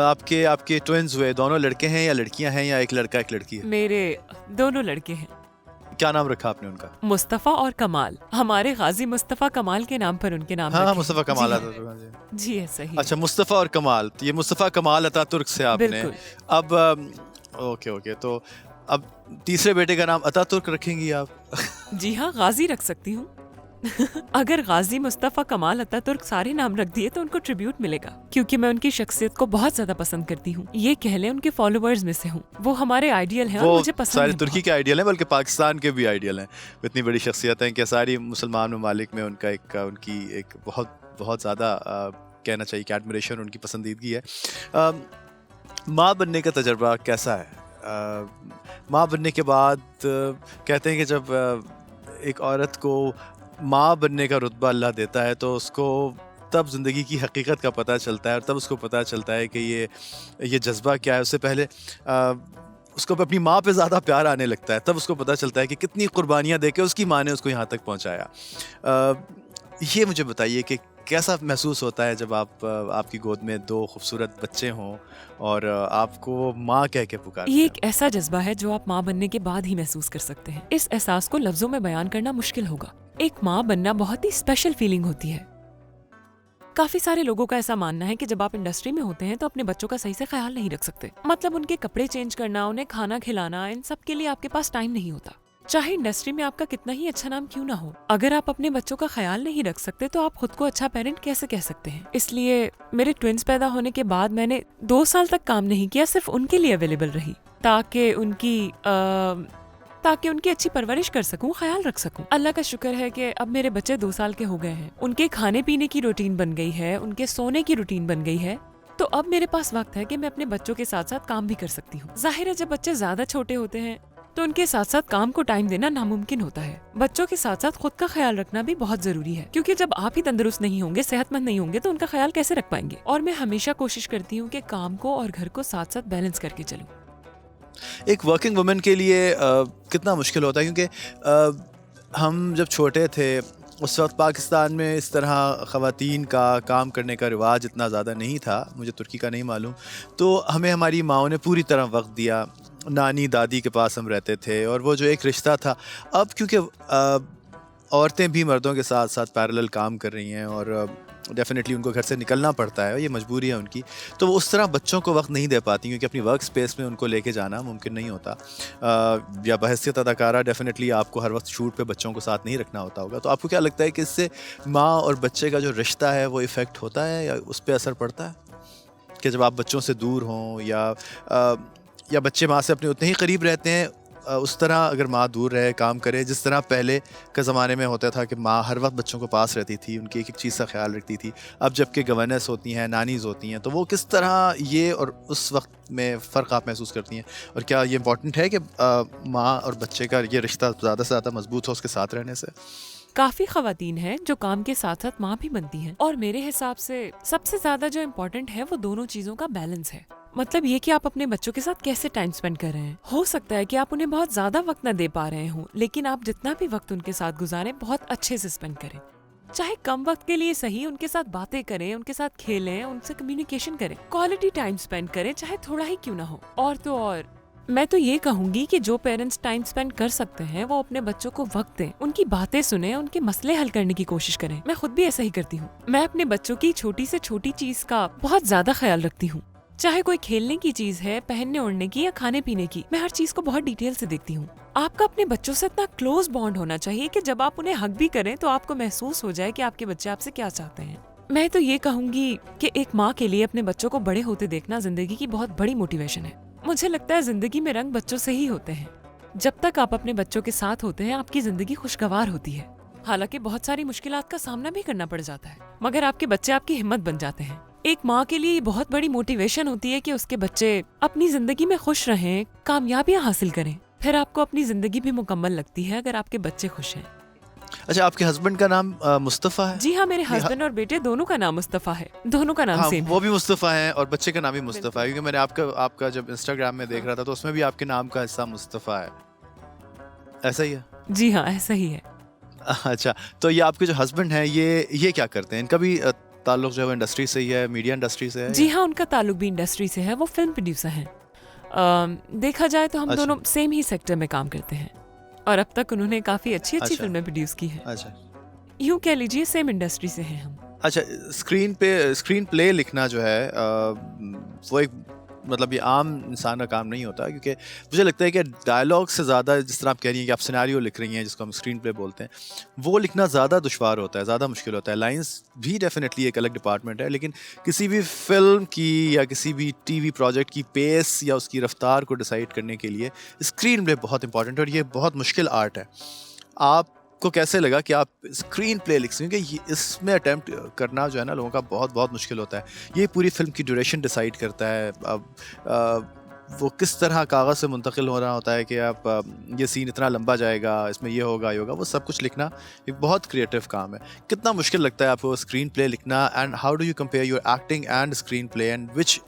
आपके आपके ट्विन्स हुए, दोनों लड़के हैं या लड़कियां हैं, या एक लड़का एक लड़की है? मेरे दोनों लड़के हैं। क्या नाम रखा आपने उनका? मुस्तफ़ा और कमाल। हमारे गाजी मुस्तफ़ा कमाल के नाम पर उनके नाम हाँ रखे मुस्तफ़ा हैं। कमाल जी अतातुर्क। जी ऐसा ही अच्छा, मुस्तफ़ा और कमाल, तो ये मुस्तफ़ा कमाल अतातुर्क से आपने बिल्कुल। अब ओके ओके, तो अब तीसरे बेटे का नाम अतातुर्क रखेंगी आप? जी हाँ, गाजी रख सकती हूँ। अगर गाजी मुस्तफ़ा कमाल अतातुर्क सारे नाम रख दिए तो उनको ट्रिब्यूट मिलेगा, क्योंकि मैं उनकी शख्सियत को बहुत ज्यादा पसंद करती हूँ। ये कह लें उनके फॉलोअर्स में से हूँ। वो हमारे आइडियल हैं और वो मुझे पसंद सारे है तुर्की बहुत। के आइडियल हैं, बल्कि पाकिस्तान के भी आइडियल हैं। इतनी बड़ी शख्सियत हैं कि सारी मुसलमान ममालिक में उनका एक उनकी एक बहुत बहुत ज़्यादा कहना चाहिए कि एडमिरेशन, उनकी पसंदीदगी है। माँ बनने का तजर्बा कैसा है? माँ बनने के बाद कहते हैं कि जब एक औरत को माँ बनने का रुतबा अल्लाह देता है तो उसको तब ज़िंदगी की हकीकत का पता चलता है, और तब उसको पता चलता है कि ये जज्बा क्या है। उससे पहले उसको अपनी माँ पे ज़्यादा प्यार आने लगता है, तब उसको पता चलता है कि कितनी कुर्बानियाँ दे के उसकी माँ ने उसको यहाँ तक पहुँचाया। ये मुझे बताइए कि कैसा महसूस होता है जब आपकी गोद में दो खूबसूरत बच्चे हों और आपको माँ कह के पुकारते ये हैं? एक ऐसा जज्बा है जो आप माँ बनने के बाद ही महसूस कर सकते हैं। इस एहसास को लफ्जों में बयान करना मुश्किल होगा। एक माँ बनना बहुत ही स्पेशल फीलिंग होती है। काफी सारे लोगों का ऐसा मानना है कि जब आप इंडस्ट्री में होते हैं तो अपने बच्चों का सही से ख्याल नहीं रख सकते। मतलब उनके कपड़े चेंज करना, उन्हें खाना खिलाना, इन सब के लिए आपके पास टाइम नहीं होता। चाहे इंडस्ट्री में आपका कितना ही अच्छा नाम क्यों ना हो, अगर आप अपने बच्चों का ख्याल नहीं रख सकते तो आप खुद को अच्छा पेरेंट कैसे कह सकते हैं। इसलिए मेरे ट्विंस पैदा होने के बाद मैंने 2 साल तक काम नहीं किया, सिर्फ उनके लिए अवेलेबल रही, ताकि उनकी अच्छी परवरिश कर सकूं, ख्याल रख सकूं। अल्लाह का शुक्र है कि अब मेरे बच्चे 2 साल के हो गए हैं। उनके खाने पीने की रूटीन बन गई है, उनके सोने की रूटीन बन गई है। तो अब मेरे पास वक्त है कि मैं अपने बच्चों के साथ साथ काम भी कर सकती हूँ। जाहिर है जब बच्चे ज्यादा छोटे होते हैं तो उनके साथ साथ काम को टाइम देना नामुमकिन होता है। बच्चों के साथ साथ खुद का ख्याल रखना भी बहुत जरूरी है, क्योंकि जब आप ही तंदुरुस्त नहीं होंगे, सेहतमंद नहीं होंगे, तो उनका ख्याल कैसे रख पाएंगे। और मैं हमेशा कोशिश करती हूँ कि काम को और घर को साथ साथ बैलेंस करके चलूं। एक वर्किंग वुमेन के लिए कितना मुश्किल होता है, क्योंकि हम जब छोटे थे उस वक्त पाकिस्तान में इस तरह ख़वातीन का काम करने का रिवाज इतना ज़्यादा नहीं था, मुझे तुर्की का नहीं मालूम। तो हमें हमारी माओं ने पूरी तरह वक्त दिया, नानी दादी के पास हम रहते थे, और वो जो एक रिश्ता था, अब क्योंकि औरतें भी मर्दों के साथ साथ पैरेलल काम कर रही हैं और डेफिनेटली उनको घर से निकलना पड़ता है, ये मजबूरी है उनकी, तो वो उस तरह बच्चों को वक्त नहीं दे पाती, क्योंकि अपनी वर्क स्पेस में उनको लेके जाना मुमकिन नहीं होता। या बहैसियत अदाकारा डेफिनेटली आपको हर वक्त शूट पे बच्चों को साथ नहीं रखना होता होगा। तो आपको क्या लगता है कि इससे माँ और बच्चे का जो रिश्ता है वो इफ़ेक्ट होता है, या उस पर असर पड़ता है कि जब आप बच्चों से दूर हों, या बच्चे माँ से अपने उतने ही करीब रहते हैं, उस तरह अगर माँ दूर रहे, काम करे, जिस तरह पहले के ज़माने में होता था कि माँ हर वक्त बच्चों को पास रहती थी, उनकी एक एक चीज़ का ख्याल रखती थी। अब जबकि गवर्नेंस होती हैं, नानीज़ होती हैं, तो वो किस तरह ये और उस वक्त में फ़र्क आप महसूस करती हैं? और क्या ये इम्पोर्टेंट है कि माँ और बच्चे का ये रिश्ता ज़्यादा से ज़्यादा मजबूत हो उसके साथ रहने से? काफी खवातीन हैं जो काम के साथ साथ माँ भी बनती हैं, और मेरे हिसाब से सबसे ज्यादा जो इम्पोर्टेंट है वो दोनों चीजों का बैलेंस है। मतलब ये कि आप अपने बच्चों के साथ कैसे टाइम स्पेंड कर रहे हैं। हो सकता है कि आप उन्हें बहुत ज्यादा वक्त न दे पा रहे हों, लेकिन आप जितना भी वक्त उनके साथ गुजारें बहुत अच्छे से स्पेंड करें। चाहे कम वक्त के लिए सही, उनके साथ बातें करें, उनके साथ खेलें, उनसे कम्युनिकेशन करें, क्वालिटी टाइम स्पेंड करें, चाहे थोड़ा ही क्यों ना हो। और तो और मैं तो ये कहूंगी कि जो पेरेंट्स टाइम स्पेंड कर सकते हैं वो अपने बच्चों को वक्त दें, उनकी बातें सुने, उनके मसले हल करने की कोशिश करें। मैं खुद भी ऐसा ही करती हूँ। मैं अपने बच्चों की छोटी से छोटी चीज का बहुत ज्यादा ख्याल रखती हूँ, चाहे कोई खेलने की चीज है, पहनने ओढ़ने की या खाने पीने की। मैं हर चीज को बहुत डिटेल से देखती हूँ। आपका अपने बच्चों से इतना क्लोज बॉन्ड होना चाहिए कि जब आप उन्हें हक भी करें तो आपको महसूस हो जाए कि आपके बच्चे आपसे क्या चाहते हैं। मैं तो ये कहूंगी कि एक माँ के लिए अपने बच्चों को बड़े होते देखना जिंदगी की बहुत बड़ी मोटिवेशन है। मुझे लगता है जिंदगी में रंग बच्चों से ही होते हैं। जब तक आप अपने बच्चों के साथ होते हैं आपकी जिंदगी खुशगवार होती है। हालांकि बहुत सारी मुश्किलात का सामना भी करना पड़ जाता है, मगर आपके बच्चे आपकी हिम्मत बन जाते हैं। एक माँ के लिए बहुत बड़ी मोटिवेशन होती है कि उसके बच्चे अपनी जिंदगी में खुश रहें, कामयाबियां हासिल करें। फिर आपको अपनी जिंदगी भी मुकम्मल लगती है अगर आपके बच्चे खुश हैं। अच्छा, आपके हस्बैंड का नाम मुस्तफ़ा है? जी हाँ, मेरे हस्बैंड और बेटे दोनों का नाम मुस्तफ़ा है। दोनों का नाम हाँ, सेम वो है। भी मुस्तफ़ा है और बच्चे का नाम भी मुस्तफ़ा है, क्योंकि मैंने आपका जब इंस्टाग्राम में देख रहा था तो उसमें भी आपके नाम का हिस्सा मुस्तफ़ा है। ऐसा ही है? जी हाँ, ऐसा ही है। अच्छा, तो ये आपके जो हस्बैंड हैं ये क्या करते हैं? इनका भी ताल्लुक जो है वो इंडस्ट्री से ही है, मीडिया इंडस्ट्री से है? जी हाँ, उनका ताल्लुक भी इंडस्ट्री से है, वो फिल्म प्रोड्यूसर हैं। देखा जाए तो हम अच्छा। दोनों सेम ही सेक्टर में काम करते हैं और अब तक उन्होंने काफ़ी अच्छी अच्छा। फिल्में प्रोड्यूस की हैं। अच्छा यूँ कह लीजिए सेम इंडस्ट्री से हैं हम। अच्छा, स्क्रीन प्ले लिखना जो है वो एक मतलब ये आम इंसान का काम नहीं होता, क्योंकि मुझे लगता है कि डायलॉग से ज़्यादा, जिस तरह आप कह रही हैं कि आप सिनेरियो लिख रही हैं जिसको हम स्क्रीन प्ले बोलते हैं, वो लिखना ज़्यादा दुश्वार होता है, ज़्यादा मुश्किल होता है। लाइंस भी डेफिनेटली एक अलग डिपार्टमेंट है, लेकिन किसी भी फिल्म की या किसी भी टीवी प्रोजेक्ट की पेस या उसकी रफ्तार को डिसाइड करने के लिए स्क्रीन प्ले बहुत इंपॉर्टेंट है और ये बहुत मुश्किल आर्ट है। आपको कैसे लगा कि आप स्क्रीन प्ले लिख सकें? क्योंकि इसमें अटैम्प्ट करना जो है ना लोगों का बहुत बहुत मुश्किल होता है। ये पूरी फिल्म की ड्यूरेशन डिसाइड करता है। अब वो किस तरह कागज़ से मुंतकिल हो रहा होता है कि आप ये सीन इतना लंबा जाएगा, इसमें ये होगा ये होगा, वो सब कुछ लिखना एक बहुत क्रिएटिव काम है। कितना मुश्किल लगता है आपको स्क्रीन प्ले लिखना, and how do you compare your acting and screen play, and which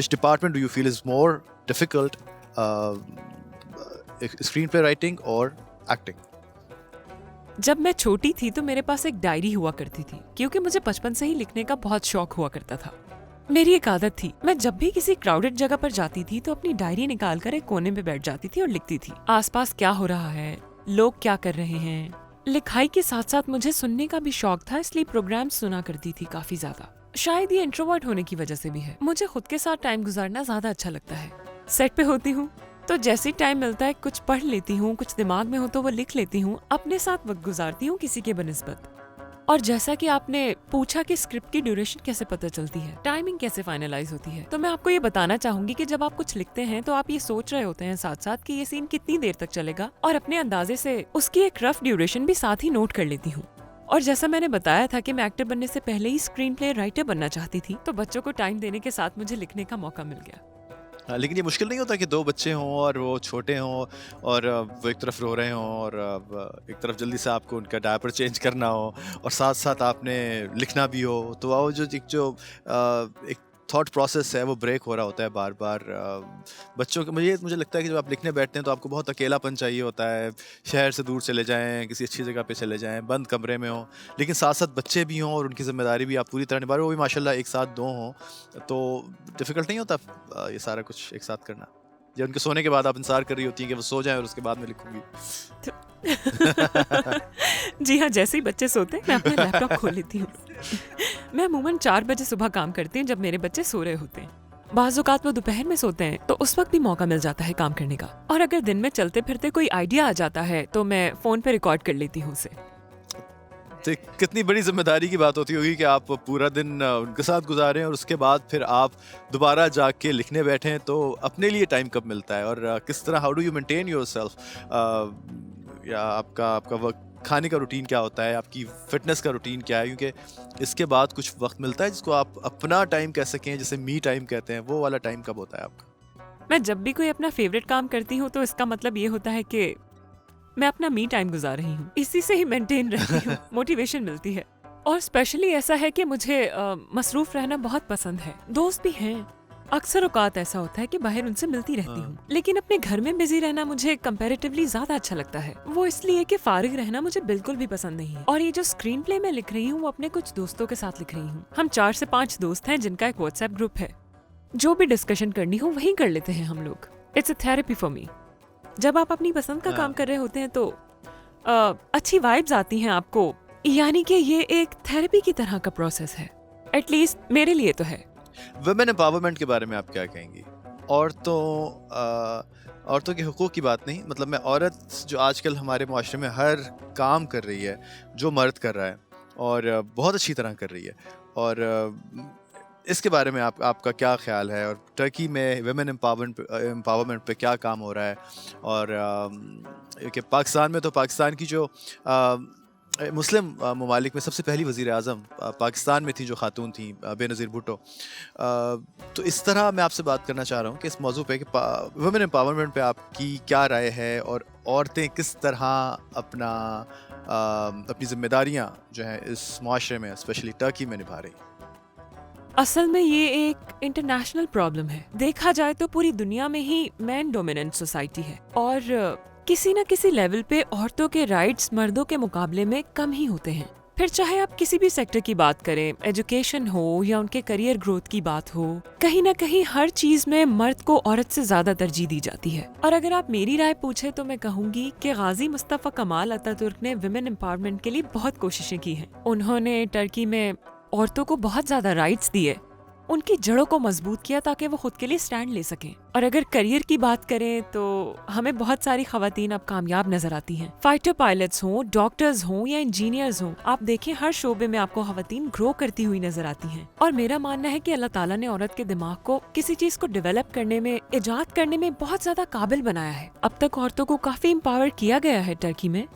department do you feel is more difficult, screen play writing और एक्टिंग? जब मैं छोटी थी तो मेरे पास एक डायरी हुआ करती थी, क्योंकि मुझे बचपन से ही लिखने का बहुत शौक हुआ करता था। मेरी एक आदत थी, मैं जब भी किसी क्राउडेड जगह पर जाती थी तो अपनी डायरी निकाल कर एक कोने में बैठ जाती थी और लिखती थी आसपास क्या हो रहा है, लोग क्या कर रहे हैं। लिखाई के साथ साथ मुझे सुनने का भी शौक था, इसलिए प्रोग्राम सुना करती थी काफी ज्यादा। शायद ये इंट्रोवर्ट होने की वजह से भी है, मुझे खुद के साथ टाइम गुजारना ज्यादा अच्छा लगता है। सेट पे होती हूँ तो जैसे टाइम मिलता है कुछ पढ़ लेती हूँ, कुछ दिमाग में हो तो वो लिख लेती हूँ, अपने साथ वक्त गुजारती हूँ किसी के बनिस्बत। और जैसा कि आपने पूछा कि स्क्रिप्ट की ड्यूरेशन कैसे पता चलती है, टाइमिंग कैसे फाइनलाइज होती है, तो मैं आपको ये बताना चाहूंगी कि जब आप कुछ लिखते हैं तो आप ये सोच रहे होते हैं साथ साथ कि ये सीन कितनी देर तक चलेगा, और अपने अंदाजे से उसकी एक रफ ड्यूरेशन भी साथ ही नोट कर लेती हूँ। और जैसा मैंने बताया था कि मैं एक्टर बनने से पहले ही स्क्रीन प्ले राइटर बनना चाहती थी, तो बच्चों को टाइम देने के साथ मुझे लिखने का मौका मिल गया। लेकिन ये मुश्किल नहीं होता कि दो बच्चे हों और वो छोटे हों और वो एक तरफ रो रहे हों और एक तरफ जल्दी से आपको उनका डायपर चेंज करना हो और साथ साथ आपने लिखना भी हो, तो वो जो एक थॉट प्रोसेस है वो ब्रेक हो रहा होता है बार बार। बच्चों के मुझे लगता है कि जब आप लिखने बैठते हैं तो आपको बहुत अकेलापन चाहिए होता है। शहर से दूर चले जाएं, किसी अच्छी जगह पे चले जाएं, बंद कमरे में हो, लेकिन साथ साथ बच्चे भी हों और उनकी जिम्मेदारी भी आप पूरी तरह निभा रहे हो, वो भी माशाल्लाह एक साथ दो हों, तो डिफ़िकल्ट नहीं होता ये सारा कुछ एक साथ करना? या उनके सोने के बाद आप इंतजार कर रही होती हैं कि वो सो जाएं और उसके बाद मैं लिखूंगी? जी हाँ, जैसे ही बच्चे सोते हैं मैं अपना लैपटॉप खोल लेती हूँ। मैं अमूमन 4 बजे सुबह काम करती हूँ जब मेरे बच्चे सो रहे होते हैं। बाज़ औक़ात वो दोपहर में सोते हैं तो उस वक्त भी मौका मिल जाता है काम करने का, और अगर दिन में चलते फिरते कोई आइडिया आ जाता है तो मैं फ़ोन पे रिकॉर्ड कर लेती हूँ उसे। तो कितनी बड़ी जिम्मेदारी की बात होती होगी कि आप पूरा दिन उनके साथ गुजारें और उसके बाद फिर आप दोबारा जाग के लिखने बैठें, तो अपने लिए टाइम कब मिलता है? और किस तरह, how do you maintain yourself? या आपका वक्त, खाने का रूटीन क्या होता है, आपकी फिटनेस का रूटीन क्या है? क्योंकि इसके बाद कुछ वक्त मिलता है जिसको आप अपना टाइम कह सकें, जैसे मी टाइम कहते हैं, वो वाला टाइम कब होता है आपका? मैं जब भी कोई अपना फेवरेट काम करती हूँ तो इसका मतलब ये होता है कि मैं अपना मी टाइम गुजार रही हूँ। इसी से ही मेंटेन रहती हूँ, मोटिवेशन मिलती है। और स्पेशली ऐसा है कि मुझे मसरूफ रहना बहुत पसंद है। दोस्त भी हैं, अक्सर औकात ऐसा होता है कि बाहर उनसे मिलती रहती हूँ, लेकिन अपने घर में बिजी रहना मुझे कंपैरेटिवली ज्यादा अच्छा लगता है। वो इसलिए कि फारिग रहना मुझे बिल्कुल भी पसंद नहीं है। और ये जो स्क्रीन प्ले मैं लिख रही हूँ वो अपने कुछ दोस्तों के साथ लिख रही हूँ। हम 4 से 5 दोस्त हैं जिनका एक व्हाट्सएप ग्रुप है। जो भी डिस्कशन करनी हो वही कर लेते हैं हम लोग। It's a therapy for me. जब आप अपनी पसंद का काम कर रहे होते हैं तो अच्छी वाइब्स आती हैं आपको, यानी कि ये एक थेरेपी की तरह का प्रोसेस है, एटलीस्ट मेरे लिए तो है। वुमेन एम्पावरमेंट के बारे में आप क्या कहेंगी? औरतों के हुकूक की बात नहीं, मतलब मैं औरत जो आजकल हमारे मुआशरे में हर काम कर रही है जो मर्द कर रहा है और बहुत अच्छी तरह कर रही है, और इसके बारे में आपका क्या ख्याल है? और टर्की में वुमेन एम्पावरमेंट पे क्या काम हो रहा है? और कि पाकिस्तान में तो पाकिस्तान की जो मुस्लिम ममालिक में सबसे पहली वज़ीर आज़म पाकिस्तान में थी जो ख़ातून थी, बेनज़ीर भुट्टो। तो इस तरह मैं आपसे बात करना चाह रहा हूँ कि इस मौजू पे कि वुमेन एम्पावरमेंट पे आपकी क्या राय है और औरतें किस तरह अपनी ज़िम्मेदारियाँ जो हैं इस मुआशरे में, स्पेशली टर्की में, निभा रही हैं। असल में ये एक इंटरनेशनल प्रॉब्लम है। देखा जाए तो पूरी दुनिया में ही मैन डोमिनेंट सोसाइटी है और किसी न किसी लेवल पे औरतों के राइट्स मर्दों के मुकाबले में कम ही होते हैं। फिर चाहे आप किसी भी सेक्टर की बात करें, एजुकेशन हो या उनके करियर ग्रोथ की बात हो, कहीं ना कहीं हर चीज में मर्द को औरत से ज्यादा तरजीह दी जाती है। और अगर आप मेरी राय पूछे तो मैं कहूंगी कि गाजी मुस्तफा कमाल अतातुर्क ने विमेन एम्पावरमेंट के लिए बहुत कोशिशें की हैं। उन्होंने टर्की में औरतों को बहुत ज्यादा राइट्स दिए, उनकी जड़ों को मजबूत किया ताकि वो खुद के लिए स्टैंड ले सकें। और अगर करियर की बात करें तो हमें बहुत सारी खवातीन अब कामयाब नजर आती हैं। फाइटर पायलट्स हों, डॉक्टर्स हों या इंजीनियर्स हों, आप देखें हर शोबे में आपको खवातीन ग्रो करती हुई नजर आती हैं। और मेरा मानना है कि अल्लाह ताला ने औरत के दिमाग को किसी चीज को डेवलप करने में, इजाद करने में बहुत ज्यादा काबिल बनाया है। अब तक औरतों को काफी एम्पावर किया गया है टर्की में,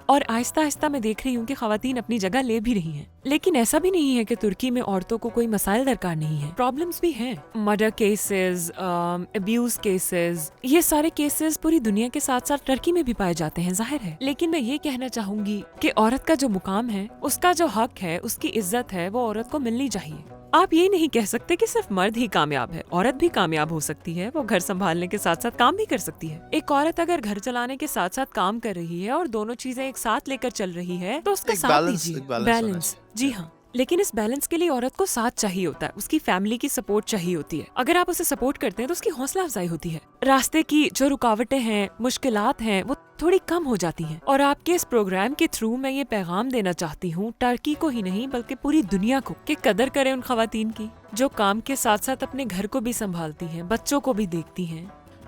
और आहिस्ता आहिस्ता मैं देख रही हूँ कि खवातीन अपनी जगह ले भी रही हैं। लेकिन ऐसा भी नहीं है कि तुर्की में औरतों को कोई मसाइल दरकार नहीं है। प्रॉब्लम्स भी हैं, मर्डर केसेस, अब्यूज केसेस, ये सारे केसेस पूरी दुनिया के साथ साथ टर्की में भी पाए जाते हैं, जाहिर है। लेकिन मैं ये कहना चाहूंगी कि औरत का जो मुकाम है, उसका जो हक है, उसकी इज्जत है, वो औरत को मिलनी चाहिए। आप ये नहीं कह सकते कि सिर्फ मर्द ही कामयाब है, औरत भी कामयाब हो सकती है। वो घर संभालने के साथ साथ काम भी कर सकती है। एक औरत अगर घर चलाने के साथ साथ काम कर रही है और दोनों चीजें एक साथ लेकर चल रही है तो उसका साथ दीजिए। बैलेंस, जी हाँ। लेकिन इस बैलेंस के लिए औरत को साथ चाहिए होता है, उसकी फैमिली की सपोर्ट चाहिए होती है। अगर आप उसे सपोर्ट करते हैं तो उसकी हौसला अफजाई होती है। रास्ते की जो रुकावटें हैं, मुश्किलात हैं, वो थोड़ी कम हो जाती हैं। और आपके इस प्रोग्राम के थ्रू मैं ये पैगाम देना चाहती हूँ टर्की को ही नहीं बल्कि पूरी दुनिया को, कि कदर करें उन खवातीन की जो काम के साथ साथ अपने घर को भी संभालती हैं, बच्चों को भी देखती हैं।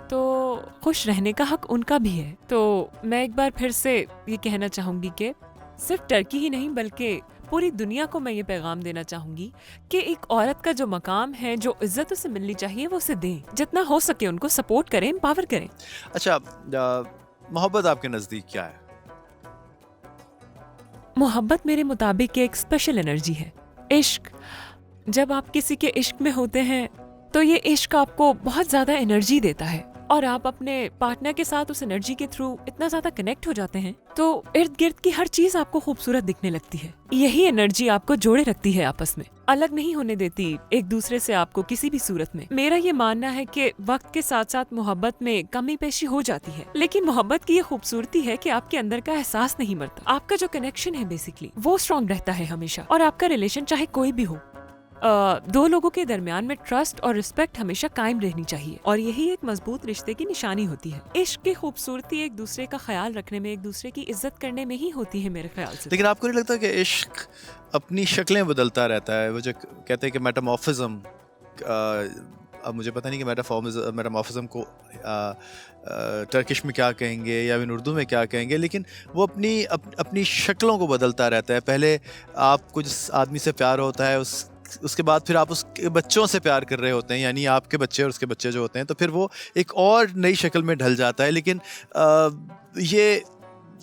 तो खुश रहने का हक उनका भी है। तो मैं एक बार फिर से ये कहना चाहूंगी कि सिर्फ टर्की ही नहीं बल्कि पूरी दुनिया को मैं ये पैगाम देना चाहूंगी कि एक औरत का जो मकाम है, जो इज्जत उसे मिलनी चाहिए, वो उसे दें। जितना हो सके उनको सपोर्ट करें, एम्पावर करें। अच्छा, मोहब्बत आपके नजदीक क्या है? मोहब्बत मेरे मुताबिक एक स्पेशल एनर्जी है। इश्क, जब आप किसी के इश्क में होते हैं तो ये इश्क आपको बहुत ज्यादा एनर्जी देता है और आप अपने पार्टनर के साथ उस एनर्जी के थ्रू इतना ज्यादा कनेक्ट हो जाते हैं तो इर्द गिर्द की हर चीज आपको खूबसूरत दिखने लगती है। यही एनर्जी आपको जोड़े रखती है, आपस में अलग नहीं होने देती एक दूसरे से आपको किसी भी सूरत में। मेरा ये मानना है कि वक्त के साथ साथ मोहब्बत में कमी पेशी हो जाती है, लेकिन मोहब्बत की ये खूबसूरती है कि आपके अंदर का एहसास नहीं मरता। आपका जो कनेक्शन है बेसिकली वो स्ट्रॉन्ग रहता है हमेशा। और आपका रिलेशन चाहे कोई भी हो, दो लोगों के दरमियान में ट्रस्ट और रिस्पेक्ट हमेशा कायम रहनी चाहिए और यही एक मजबूत रिश्ते की निशानी होती है। इश्क की खूबसूरती एक दूसरे का ख्याल रखने में, एक दूसरे की इज्जत करने में ही होती है मेरे ख्याल से। लेकिन आपको नहीं लगता कि इश्क अपनी शक्लें बदलता रहता है? वो जो कहते हैं कि मेटामॉर्फिज्म, अब मुझे पता नहीं कि मेटामॉर्फिज्म को टर्किश में क्या कहेंगे या फिर उर्दू में क्या कहेंगे, लेकिन वो अपनी शक्लों को बदलता रहता है। पहले आपको जिस आदमी से प्यार होता है उसके बाद फिर आप उसके बच्चों से प्यार कर रहे होते हैं, यानी आपके बच्चे और उसके बच्चे जो होते हैं, तो फिर वो एक और नई शक्ल में ढल जाता है। लेकिन ये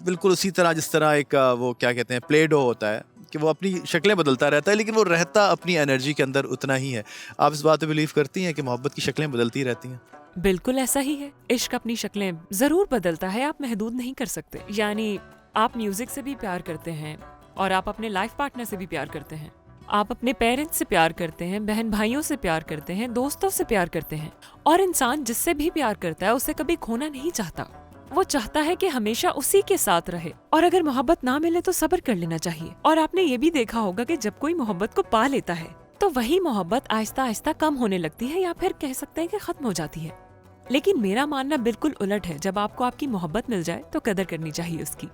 बिल्कुल उसी तरह जिस तरह एक वो क्या कहते हैं प्ले डो होता है कि वो अपनी शक्लें बदलता रहता है लेकिन वो रहता अपनी एनर्जी के अंदर उतना ही है। आप इस बात पे बिलीव करती हैं कि मोहब्बत की शक्लें बदलती रहती हैं? बिल्कुल ऐसा ही है। इश्क अपनी शक्लें जरूर बदलता है, आप महदूद नहीं कर सकते। यानी आप म्यूजिक से भी प्यार करते हैं और आप अपने लाइफ पार्टनर से भी प्यार करते हैं, आप अपने पेरेंट्स से प्यार करते हैं, बहन भाइयों से प्यार करते हैं, दोस्तों से प्यार करते हैं। और इंसान जिससे भी प्यार करता है उसे कभी खोना नहीं चाहता। वो चाहता है कि हमेशा उसी के साथ रहे। और अगर मोहब्बत ना मिले तो सब्र कर लेना चाहिए। और आपने ये भी देखा होगा कि जब कोई मोहब्बत को पा लेता है तो वही मोहब्बत आहिस्ता आहिस्ता कम होने लगती है या फिर कह सकते हैं कि खत्म हो जाती है। लेकिन मेरा मानना बिल्कुल उलट है, जब आपको आपकी मोहब्बत मिल जाए तो कदर करनी चाहिए उसकी।